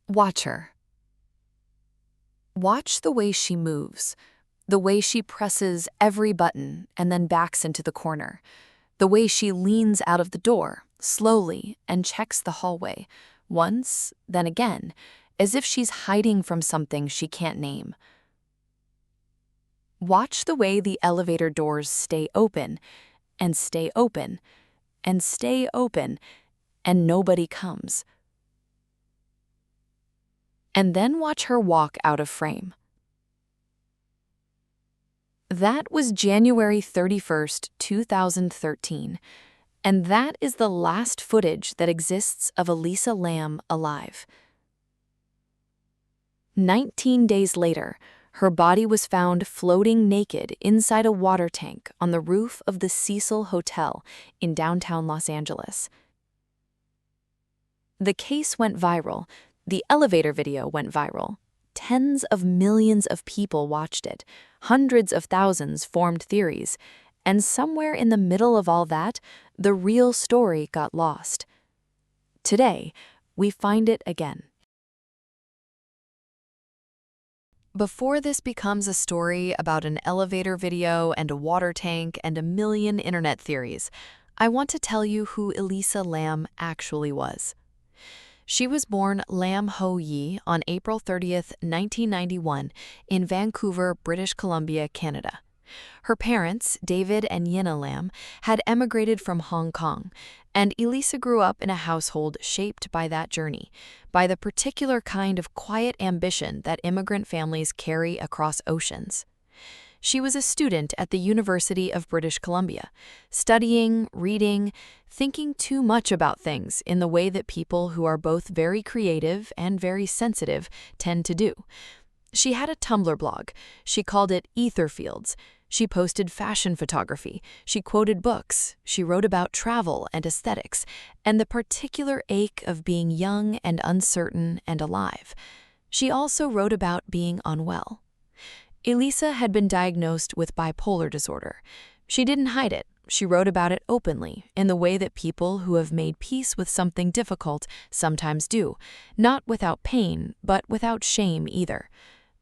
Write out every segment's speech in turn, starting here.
Watch her. Watch the way she moves, the way she presses every button and then backs into the corner, the way she leans out of the door, slowly, and checks the hallway, once, then again, as if she's hiding from something she can't name. Watch the way the elevator doors stay open, and stay open, and stay open, and nobody comes. And then watch her walk out of frame. That was January 31st, 2013, and that is the last footage that exists of Elisa Lam alive. 19 days later, her body was found floating naked inside a water tank on the roof of the Cecil Hotel in downtown Los Angeles. The case went viral. The elevator video went viral. Tens of millions of people watched it. Hundreds of thousands formed theories. And somewhere in the middle of all that, the real story got lost. Today, we find it again. Before this becomes a story about an elevator video and a water tank and a million internet theories, I want to tell you who Elisa Lam actually was. She was born Lam Ho Yi on April 30th, 1991, in Vancouver, British Columbia, Canada. Her parents, David and Yina Lam, had emigrated from Hong Kong, and Elisa grew up in a household shaped by that journey, by the particular kind of quiet ambition that immigrant families carry across oceans. She was a student at the University of British Columbia, studying, reading, thinking too much about things in the way that people who are both very creative and very sensitive tend to do. She had a Tumblr blog. She called it Etherfields. She posted fashion photography. She quoted books. She wrote about travel and aesthetics, and the particular ache of being young and uncertain and alive. She also wrote about being unwell. Elisa had been diagnosed with bipolar disorder. She didn't hide it. She wrote about it openly, in the way that people who have made peace with something difficult sometimes do, not without pain, but without shame either.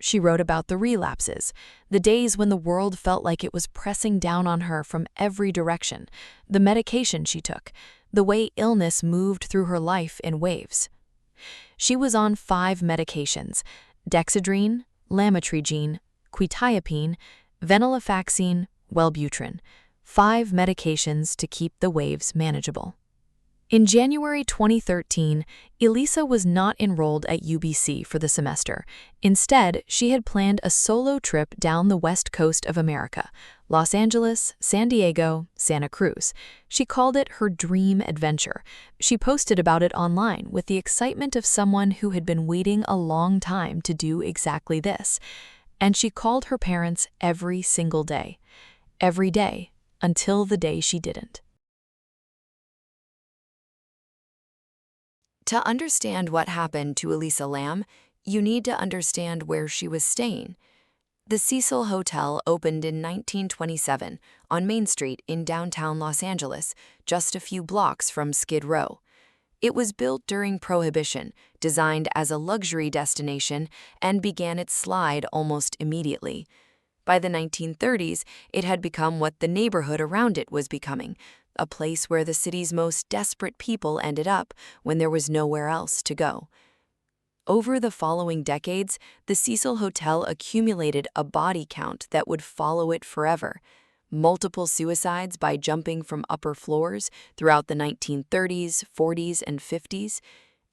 She wrote about the relapses, the days when the world felt like it was pressing down on her from every direction, the medication she took, the way illness moved through her life in waves. She was on 5 medications: dexedrine, lamotrigine, quetiapine, venlafaxine, Wellbutrin, 5 medications to keep the waves manageable. In January 2013, Elisa was not enrolled at UBC for the semester. Instead, she had planned a solo trip down the west coast of America, Los Angeles, San Diego, Santa Cruz. She called it her dream adventure. She posted about it online with the excitement of someone who had been waiting a long time to do exactly this. And she called her parents every single day. Every day, until the day she didn't. To understand what happened to Elisa Lam, you need to understand where she was staying. The Cecil Hotel opened in 1927 on Main Street in downtown Los Angeles, just a few blocks from Skid Row. It was built during Prohibition, designed as a luxury destination, and began its slide almost immediately. By the 1930s, it had become what the neighborhood around it was becoming, a place where the city's most desperate people ended up when there was nowhere else to go. Over the following decades, the Cecil Hotel accumulated a body count that would follow it forever. Multiple suicides by jumping from upper floors throughout the 1930s, 40s, and 50s.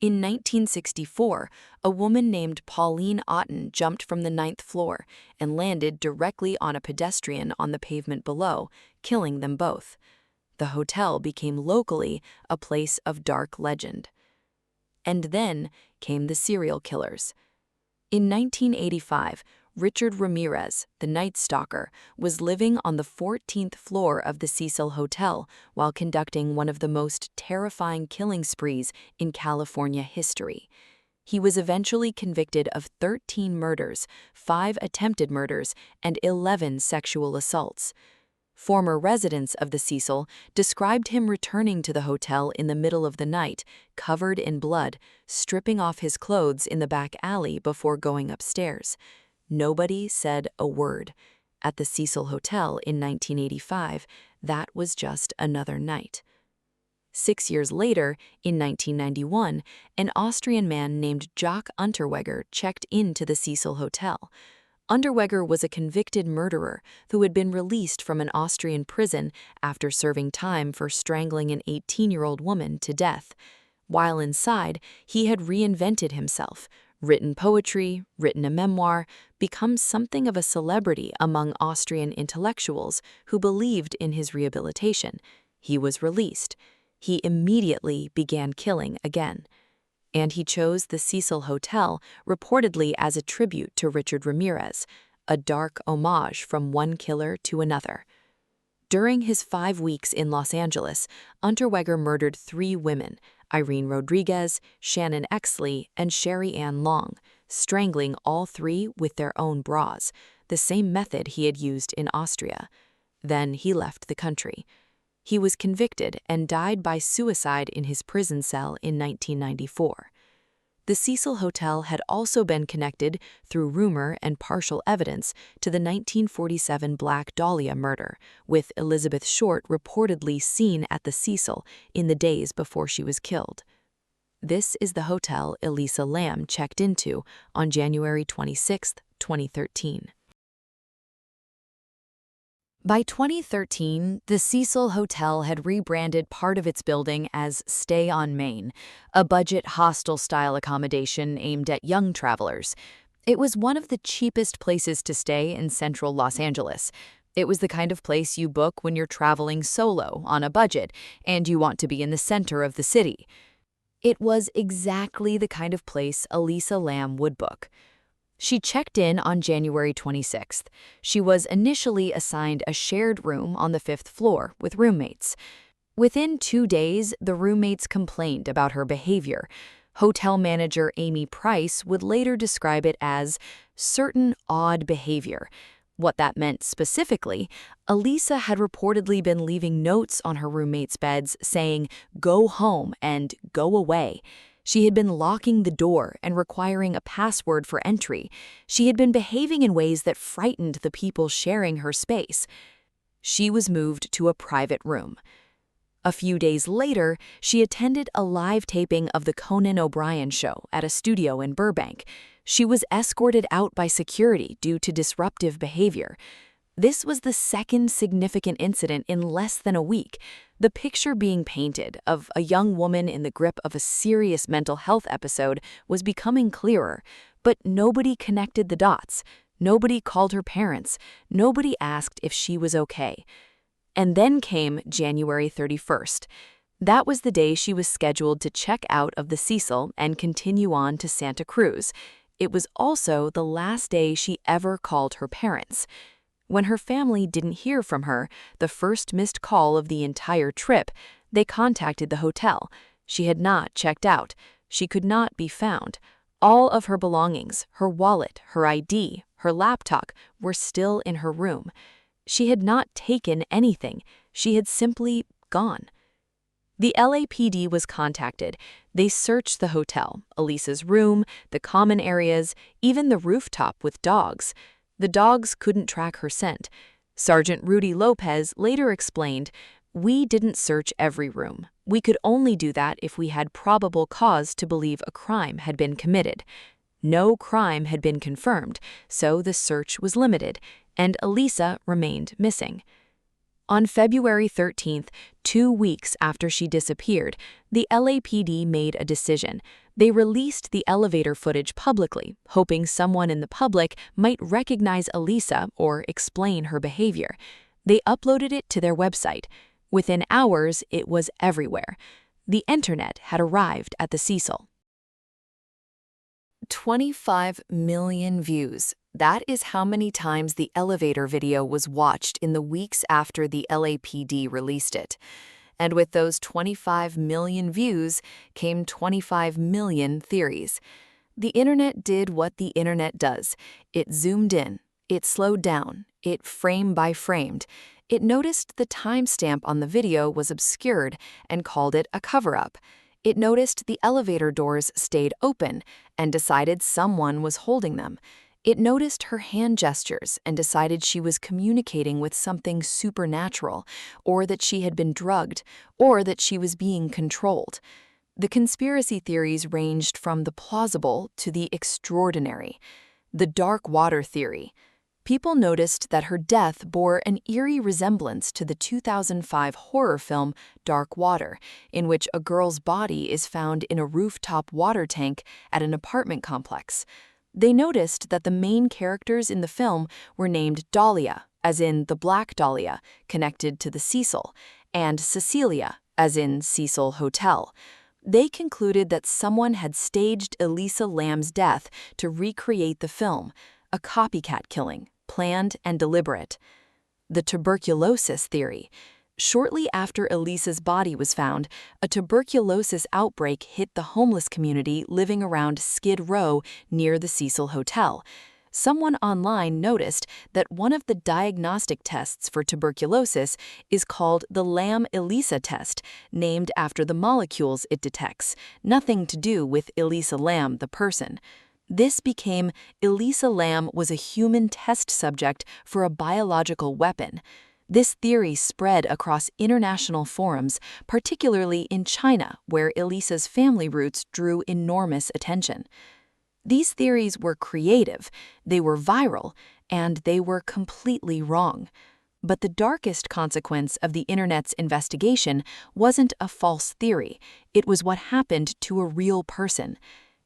In 1964, a woman named Pauline Otten jumped from the 9th floor and landed directly on a pedestrian on the pavement below, killing them both. The hotel became locally a place of dark legend. And then came the serial killers. In 1985, Richard Ramirez, the Night Stalker, was living on the 14th floor of the Cecil Hotel while conducting one of the most terrifying killing sprees in California history. He was eventually convicted of 13 murders, 5 attempted murders, and 11 sexual assaults. Former residents of the Cecil described him returning to the hotel in the middle of the night, covered in blood, stripping off his clothes in the back alley before going upstairs. Nobody said a word. At the Cecil Hotel in 1985, that was just another night. 6 years later, in 1991, an Austrian man named Jock Unterweger checked into the Cecil Hotel. Unterweger was a convicted murderer who had been released from an Austrian prison after serving time for strangling an 18-year-old woman to death. While inside, he had reinvented himself, written poetry, written a memoir, become something of a celebrity among Austrian intellectuals who believed in his rehabilitation. He was released. He immediately began killing again. And he chose the Cecil Hotel reportedly as a tribute to Richard Ramirez, a dark homage from one killer to another. During his 5 weeks in Los Angeles, Unterweger murdered 3 women, Irene Rodriguez, Shannon Exley, and Sherry Ann Long, strangling all 3 with their own bras, the same method he had used in Austria. Then he left the country. He was convicted and died by suicide in his prison cell in 1994. The Cecil Hotel had also been connected, through rumor and partial evidence, to the 1947 Black Dahlia murder, with Elizabeth Short reportedly seen at the Cecil in the days before she was killed. This is the hotel Elisa Lam checked into on January 26, 2013. By 2013, the Cecil Hotel had rebranded part of its building as Stay on Main, a budget hostel-style accommodation aimed at young travelers. It was one of the cheapest places to stay in central Los Angeles. It was the kind of place you book when you're traveling solo on a budget and you want to be in the center of the city. It was exactly the kind of place Elisa Lam would book. She checked in on January 26th. She was initially assigned a shared room on the 5th floor with roommates. Within 2 days, the roommates complained about her behavior. Hotel manager Amy Price would later describe it as certain odd behavior. What that meant specifically, Elisa had reportedly been leaving notes on her roommates' beds saying, "Go home" and "Go away." She had been locking the door and requiring a password for entry. She had been behaving in ways that frightened the people sharing her space. She was moved to a private room. A few days later, she attended a live taping of the Conan O'Brien show at a studio in Burbank. She was escorted out by security due to disruptive behavior. This was the second significant incident in less than a week. The picture being painted of a young woman in the grip of a serious mental health episode was becoming clearer, but nobody connected the dots. Nobody called her parents. Nobody asked if she was okay. And then came January 31st. That was the day she was scheduled to check out of the Cecil and continue on to Santa Cruz. It was also the last day she ever called her parents. When her family didn't hear from her, the first missed call of the entire trip, they contacted the hotel. She had not checked out. She could not be found. All of her belongings, her wallet, her ID, her laptop, were still in her room. She had not taken anything. She had simply gone. The LAPD was contacted. They searched the hotel, Elisa's room, the common areas, even the rooftop with dogs. The dogs couldn't track her scent. Sergeant Rudy Lopez later explained, "We didn't search every room. We could only do that if we had probable cause to believe a crime had been committed. No crime had been confirmed, so the search was limited, and Elisa remained missing." On February 13th, 2 weeks after she disappeared, the LAPD made a decision. They released the elevator footage publicly, hoping someone in the public might recognize Elisa or explain her behavior. They uploaded it to their website. Within hours, it was everywhere. The internet had arrived at the Cecil. 25 million views. That is how many times the elevator video was watched in the weeks after the LAPD released it. And with those 25 million views came 25 million theories. The internet did what the internet does. It zoomed in, it slowed down, it frame by framed. It noticed the timestamp on the video was obscured and called it a cover-up. It noticed the elevator doors stayed open and decided someone was holding them. It noticed her hand gestures and decided she was communicating with something supernatural, or that she had been drugged, or that she was being controlled. The conspiracy theories ranged from the plausible to the extraordinary. The dark water theory. People noticed that her death bore an eerie resemblance to the 2005 horror film Dark Water, in which a girl's body is found in a rooftop water tank at an apartment complex. They noticed that the main characters in the film were named Dahlia, as in the Black Dahlia, connected to the Cecil, and Cecilia, as in Cecil Hotel. They concluded that someone had staged Elisa Lam's death to recreate the film, a copycat killing, planned and deliberate. The tuberculosis theory. Shortly after Elisa's body was found, a tuberculosis outbreak hit the homeless community living around Skid Row near the Cecil Hotel. Someone online noticed that one of the diagnostic tests for tuberculosis is called the Lam-Elisa test, named after the molecules it detects, nothing to do with Elisa Lam, the person. This became Elisa Lam was a human test subject for a biological weapon. This theory spread across international forums, particularly in China, where Elisa's family roots drew enormous attention. These theories were creative, they were viral, and they were completely wrong. But the darkest consequence of the internet's investigation wasn't a false theory, it was what happened to a real person.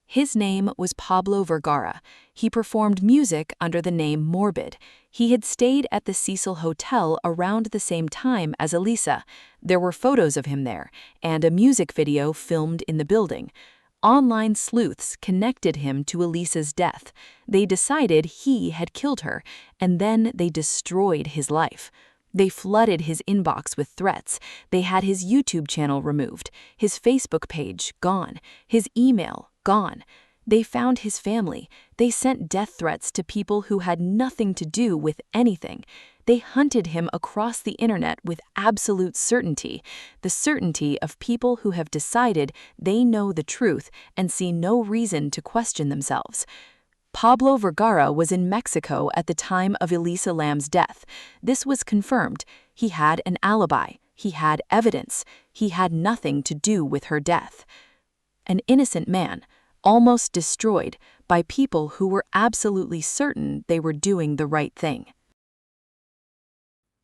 His name was Pablo Vergara. He performed music under the name Morbid. He had stayed at the Cecil Hotel around the same time as Elisa. There were photos of him there, and a music video filmed in the building. Online sleuths connected him to Elisa's death. They decided he had killed her, and then they destroyed his life. They flooded his inbox with threats. They had his YouTube channel removed, his Facebook page gone, his email gone. They found his family. They sent death threats to people who had nothing to do with anything. They hunted him across the internet with absolute certainty, the certainty of people who have decided they know the truth and see no reason to question themselves. Pablo Vergara was in Mexico at the time of Elisa Lam's death. This was confirmed. He had an alibi. He had evidence. He had nothing to do with her death. An innocent man, almost destroyed by people who were absolutely certain they were doing the right thing.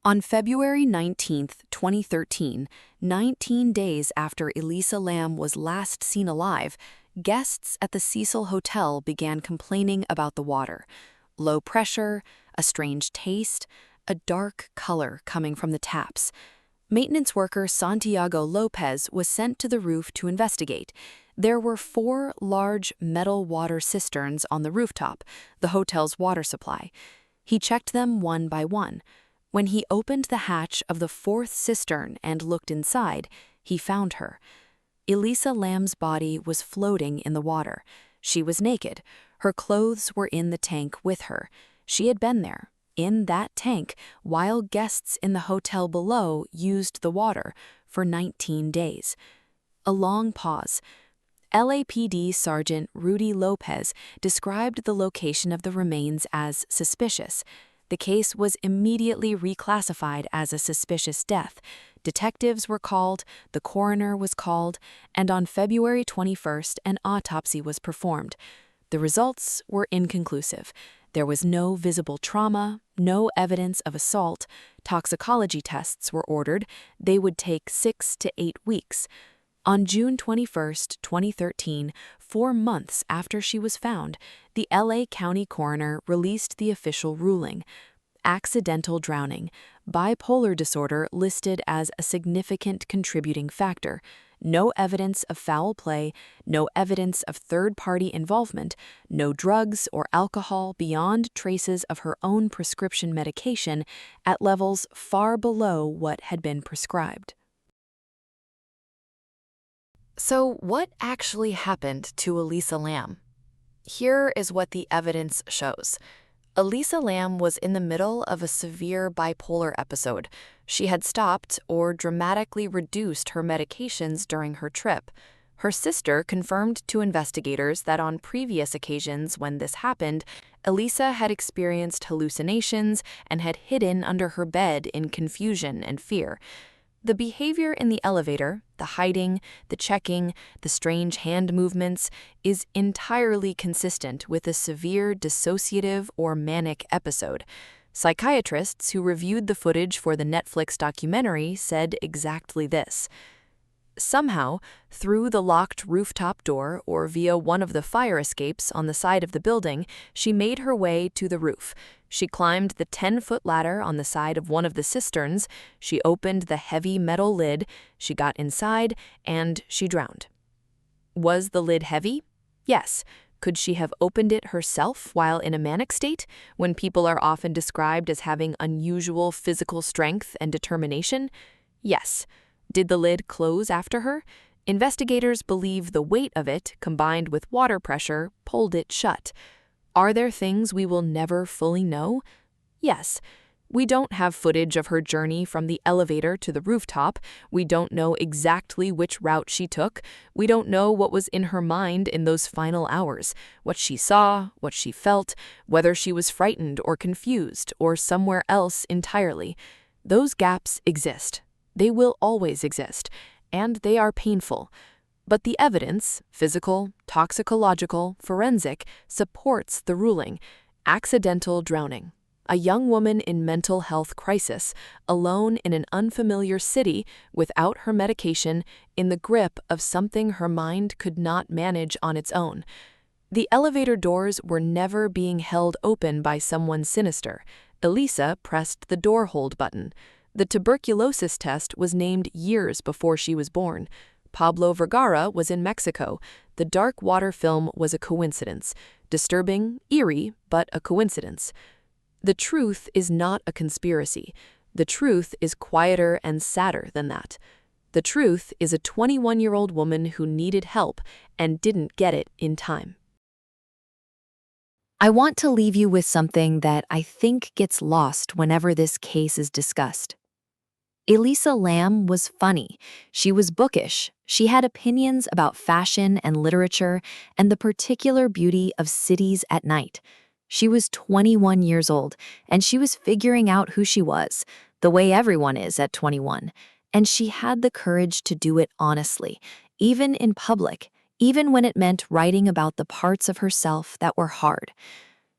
On February 19, 2013, 19 days after Elisa Lam was last seen alive, guests at the Cecil Hotel began complaining about the water. Low pressure, a strange taste, a dark color coming from the taps. Maintenance worker Santiago Lopez was sent to the roof to investigate. There were 4 large metal water cisterns on the rooftop, the hotel's water supply. He checked them one by one. When he opened the hatch of the 4th cistern and looked inside, he found her. Elisa Lam's body was floating in the water. She was naked. Her clothes were in the tank with her. She had been there, in that tank, while guests in the hotel below used the water for 19 days. A long pause. LAPD Sergeant Rudy Lopez described the location of the remains as suspicious. The case was immediately reclassified as a suspicious death. Detectives were called, the coroner was called, and on February 21st, an autopsy was performed. The results were inconclusive. There was no visible trauma, no evidence of assault. Toxicology tests were ordered. They would take 6 to 8 weeks. On June 21, 2013, 4 months after she was found, the LA County coroner released the official ruling. Accidental drowning, bipolar disorder listed as a significant contributing factor, no evidence of foul play, no evidence of third-party involvement, no drugs or alcohol beyond traces of her own prescription medication at levels far below what had been prescribed. So what actually happened to Elisa Lam? Here is what the evidence shows. Elisa Lam was in the middle of a severe bipolar episode. She had stopped or dramatically reduced her medications during her trip. Her sister confirmed to investigators that on previous occasions when this happened, Elisa had experienced hallucinations and had hidden under her bed in confusion and fear. The behavior in the elevator, the hiding, the checking, the strange hand movements, is entirely consistent with a severe dissociative or manic episode. Psychiatrists who reviewed the footage for the Netflix documentary said exactly this. Somehow, through the locked rooftop door or via one of the fire escapes on the side of the building, she made her way to the roof. She climbed the 10-foot ladder on the side of one of the cisterns, she opened the heavy metal lid, she got inside, and she drowned. Was the lid heavy? Yes. Could she have opened it herself while in a manic state, when people are often described as having unusual physical strength and determination? Yes. Did the lid close after her? Investigators believe the weight of it, combined with water pressure, pulled it shut. Are there things we will never fully know? Yes. We don't have footage of her journey from the elevator to the rooftop. We don't know exactly which route she took. We don't know what was in her mind in those final hours, what she saw, what she felt, whether she was frightened or confused or somewhere else entirely. Those gaps exist. They will always exist, and they are painful. But the evidence, physical, toxicological, forensic, supports the ruling. Accidental drowning. A young woman in mental health crisis, alone in an unfamiliar city, without her medication, in the grip of something her mind could not manage on its own. The elevator doors were never being held open by someone sinister. Elisa pressed the door hold button. The tuberculosis test was named years before she was born. Pablo Vergara was in Mexico. The dark water film was a coincidence. Disturbing, eerie, but a coincidence. The truth is not a conspiracy. The truth is quieter and sadder than that. The truth is a 21-year-old woman who needed help and didn't get it in time. I want to leave you with something that I think gets lost whenever this case is discussed. Elisa Lam was funny. She was bookish. She had opinions about fashion and literature and the particular beauty of cities at night. She was 21 years old, and she was figuring out who she was, the way everyone is at 21. And she had the courage to do it honestly, even in public, even when it meant writing about the parts of herself that were hard.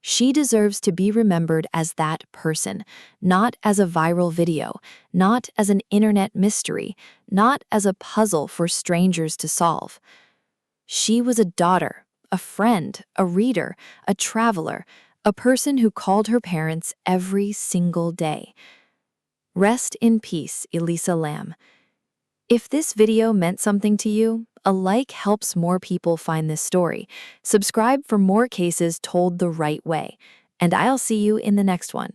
She deserves to be remembered as that person, not as a viral video, not as an internet mystery, not as a puzzle for strangers to solve. She was a daughter, a friend, a reader, a traveler, a person who called her parents every single day. Rest in peace, Elisa Lam. If this video meant something to you, a like helps more people find this story. Subscribe for more cases told the right way, and I'll see you in the next one.